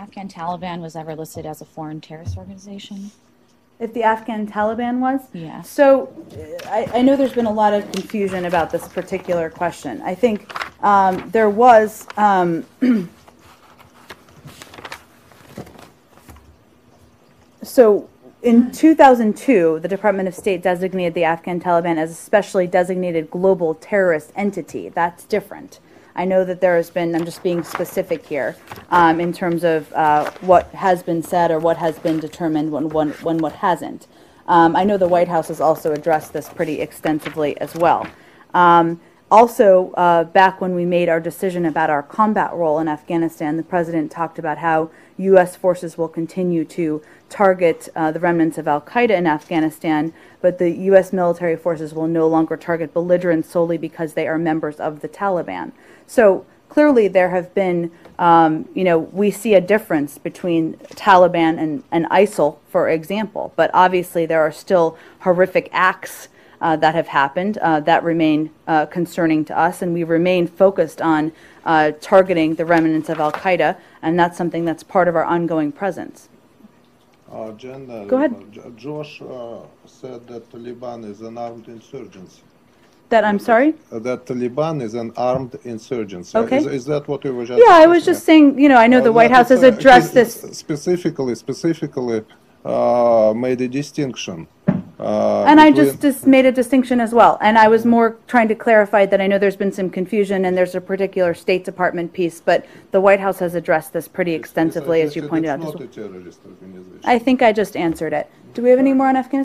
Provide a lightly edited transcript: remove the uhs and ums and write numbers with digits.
Afghan Taliban was ever listed as a foreign terrorist organization? If the Afghan Taliban was? Yeah. So I know there's been a lot of confusion about this particular question. I think there was so in 2002, the Department of State designated the Afghan Taliban as a specially designated global terrorist entity. That's different. I know that there has been, I'm just being specific here, in terms of what has been said or what has been determined when what hasn't. I know the White House has also addressed this pretty extensively as well. Also, back when we made our decision about our combat role in Afghanistan, the President talked about how U.S. forces will continue to target the remnants of al-Qaida in Afghanistan, but the U.S. military forces will no longer target belligerents solely because they are members of the Taliban. So clearly there have been, we see a difference between Taliban and ISIL, for example, but obviously there are still horrific acts that have happened that remain concerning to us, and we remain focused on targeting the remnants of al-Qaida, and that's something that's part of our ongoing presence. Jen, Go ahead. Josh said that Taliban is an armed insurgency. That, I'm sorry? That Taliban is an armed insurgency. Okay. Is that what you were just Yeah, I was just saying, I know the White House has addressed this. Specifically made a distinction. And I just made a distinction as well. And I was more trying to clarify that I know there's been some confusion and there's a particular State Department piece, but the White House has addressed this pretty extensively, as you pointed out. It's not a terrorist organization. I think I just answered it. Do we have any more on Afghanistan?